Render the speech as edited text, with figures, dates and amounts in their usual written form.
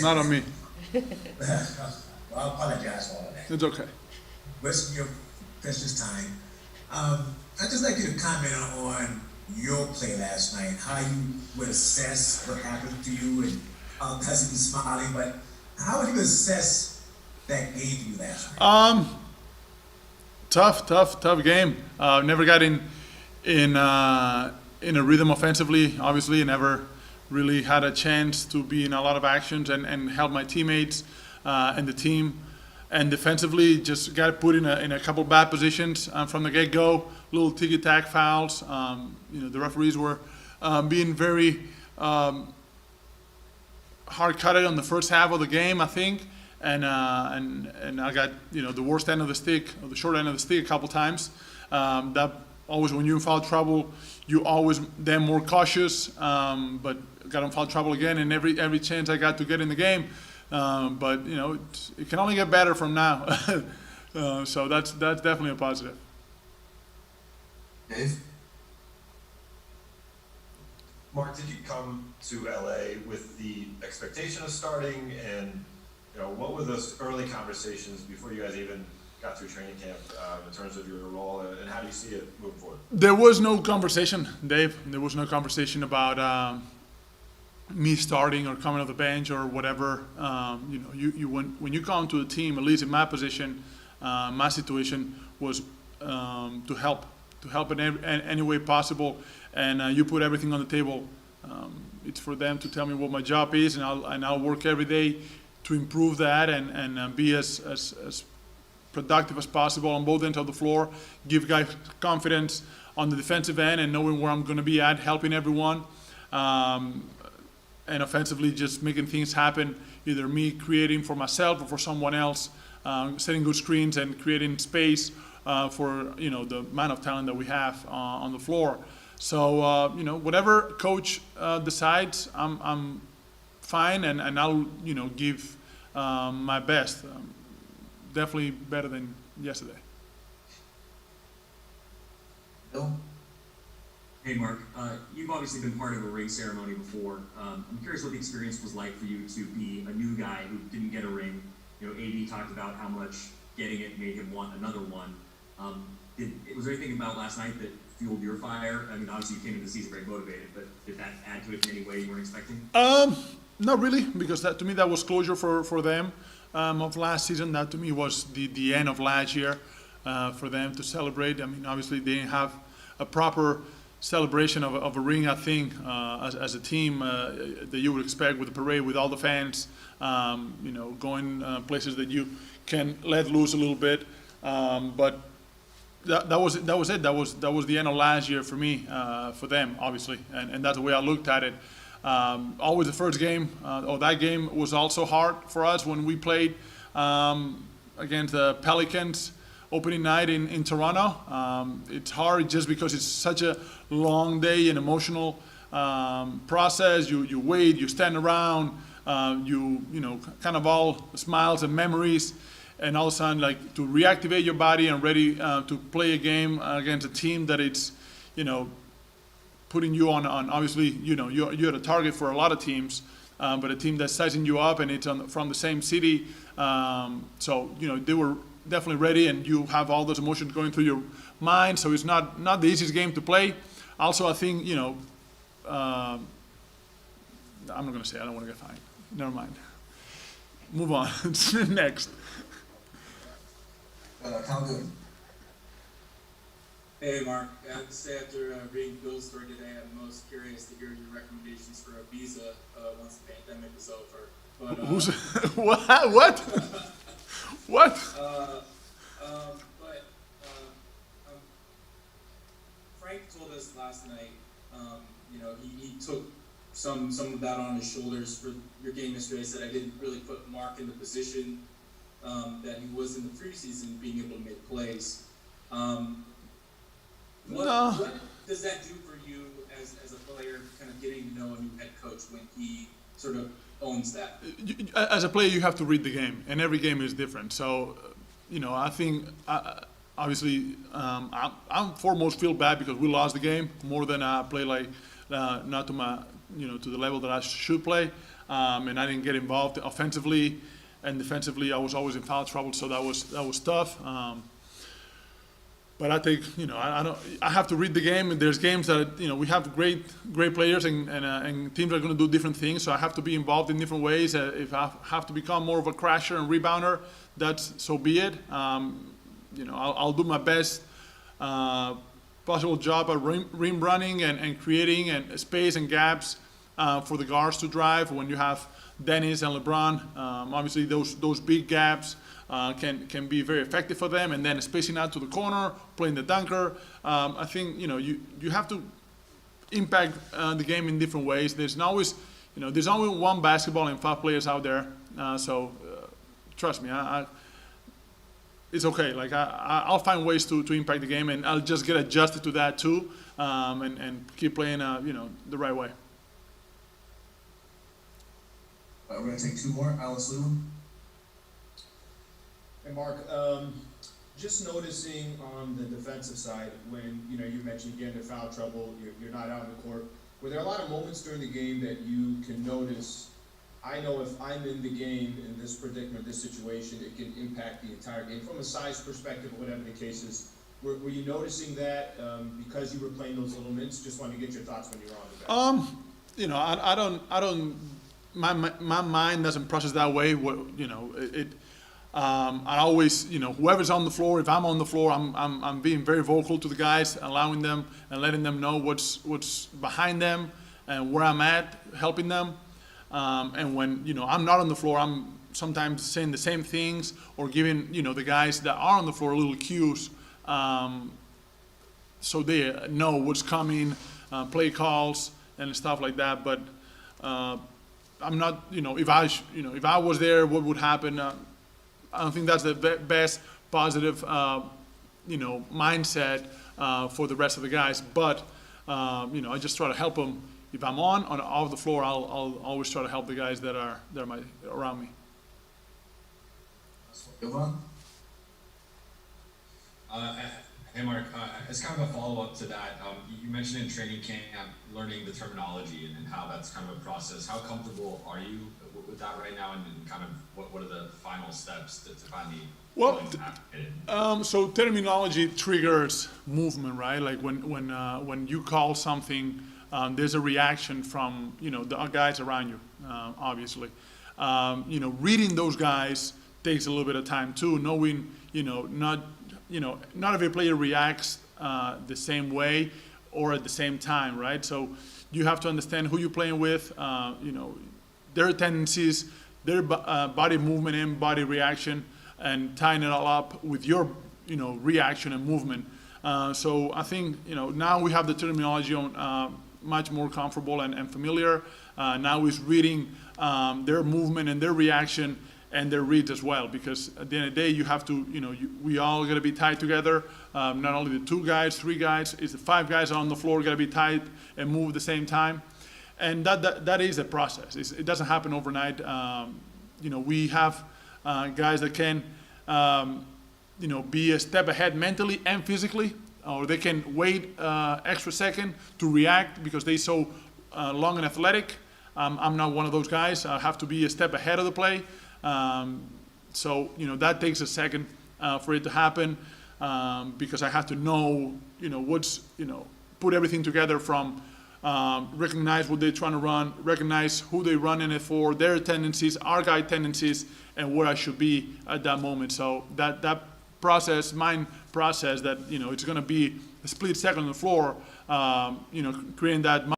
Not on me. Well, I apologize for all of that. It's okay. Wasting your precious time. I'd just like you to comment on your play last night, how you would assess what happened to you, and Cousin was smiling, but how would you assess that game for you last night? Tough game. Never got in a rhythm offensively. Obviously, never really had a chance to be in a lot of actions and help my teammates and the team. And defensively, just got put in a couple bad positions from the get-go. Little ticky-tack fouls. The referees were being very hard-cutted on the first half of the game, I think. And I got the worst end of the stick, or the short end of the stick, a couple times. That always, when you're in foul trouble, you always then more cautious. But got in foul trouble again, and every chance I got to get in the game. But it can only get better from now. So that's definitely a positive. Dave? Mark, did you come to LA with the expectation of starting, and what were those early conversations before you guys even got through training camp in terms of your role, and how do you see it moving forward? There was no conversation, Dave. There was no conversation about me starting or coming off the bench or whatever. When you come to the team, at least in my position, my situation was to help in any way possible, and you put everything on the table. It's for them to tell me what my job is, and I'll work every day to improve that and be as productive as possible on both ends of the floor. Give guys confidence on the defensive end and knowing where I'm going to be at, helping everyone. And offensively, just making things happen, either me creating for myself or for someone else, setting good screens and creating space for the amount of talent that we have on the floor. So whatever coach decides, I'm fine, and I'll give my best. Definitely better than yesterday. Bill? Hey, Mark. You've obviously been part of a ring ceremony before. I'm curious what the experience was like for you to be a new guy who didn't get a ring. AD talked about how much getting it made him want another one. Was there anything about last night that fueled your fire? I mean, obviously you came into the season very motivated, but did that add to it in any way you weren't expecting? Not really, because to me that was closure for them of last season. That to me was the end of last year for them to celebrate. I mean, obviously they didn't have a proper celebration of a ring, I think, as a team that you would expect with the parade, with all the fans, going places that you can let loose a little bit. But that was it. That was the end of last year for me, for them, obviously, and that's the way I looked at it. Always the first game, or that game was also hard for us when we played against the Pelicans opening night in Toronto. It's hard just because it's such a long day and emotional process. You wait, you stand around, kind of all smiles and memories, and all of a sudden, like, to reactivate your body and ready to play a game against a team that it's, putting you on obviously, you're a target for a lot of teams, but a team that's sizing you up and it's from the same city. So they were definitely ready, and you have all those emotions going through your mind. So it's not the easiest game to play. Also, I think I'm not going to say. I don't want to get fined. Never mind. Move on. Next. Calhoun? Hey, Mark. I have to say, after reading Bill's story today, I'm most curious to hear your recommendations for a visa once the pandemic is over. But, Who's what? What? Frank told us last night, he took some of that on his shoulders for your game yesterday. Said I didn't really put Mark in the position that he was in the preseason, being able to make plays. What does that do for you as a player, kind of getting to know a new head coach when he sort of owns that? As a player, you have to read the game, and every game is different. So, I think obviously I'm foremost feel bad because we lost the game more than I play like not to my to the level that I should play. and I didn't get involved offensively, and defensively I was always in foul trouble, so that was tough. But I think, I don't. I have to read the game, and there's games that we have great players, and teams are going to do different things. So I have to be involved in different ways. If I have to become more of a crasher and rebounder, that's so be it. I'll do my best possible job at rim running and creating and space and gaps for the guards to drive. When you have Dennis and LeBron, obviously those big gaps can be very effective for them, and then spacing out to the corner, playing the dunker. I think you have to impact the game in different ways. There's always there's only one basketball and 5 players out there, so trust me, it's okay. Like I'll find ways to impact the game, and I'll just get adjusted to that too, and keep playing the right way. We're gonna take 2 more. Alice Lewin. Hey Mark, just noticing on the defensive side, when you mentioned you get into foul trouble, you're not out on the court. Were there a lot of moments during the game that you can notice? I know if I'm in the game in this predicament, this situation, it can impact the entire game from a size perspective, or whatever the case is. Were you noticing that because you were playing those little minutes? Just wanted to get your thoughts when you were on the bench. I don't. My mind doesn't process that way. I always, whoever's on the floor, if I'm on the floor, I'm being very vocal to the guys, allowing them and letting them know what's behind them and where I'm at, helping them. And when I'm not on the floor, I'm sometimes saying the same things or giving the guys that are on the floor little cues, so they know what's coming, play calls and stuff like that. But I'm not, if I was there, what would happen? I don't think that's the best positive, mindset for the rest of the guys. But I just try to help them. If I'm on or off the floor, I'll always try to help the guys that are around me. Yvonne. Hey Mark, as kind of a follow-up to that, you mentioned in training camp learning the terminology and how that's kind of a process. How comfortable are you with that right now, and kind of what are the final steps to finally so terminology triggers movement, right? Like when you call something, there's a reaction from the guys around you, obviously. Reading those guys takes a little bit of time too, knowing not every player reacts the same way or at the same time, right? So you have to understand who you're playing with, their tendencies, their body movement and body reaction, and tying it all up with your reaction and movement. So I think now we have the terminology on much more comfortable and familiar. Now is reading their movement and their reaction and their reads as well, because at the end of the day, you have to, we all got to be tied together. Not only the 2 guys, 3 guys, it's the 5 guys on the floor got to be tied and move at the same time, and that is a process. It doesn't happen overnight. We have guys that can, be a step ahead mentally and physically, or they can wait extra second to react because they're so long and athletic. I'm not one of those guys. I have to be a step ahead of the play. So that takes a second for it to happen, because I have to know what's put everything together from recognize what they're trying to run, recognize who they're running it for, their tendencies, our guy tendencies, and where I should be at that moment. So that process, mind process, that it's going to be a split second on the floor, creating that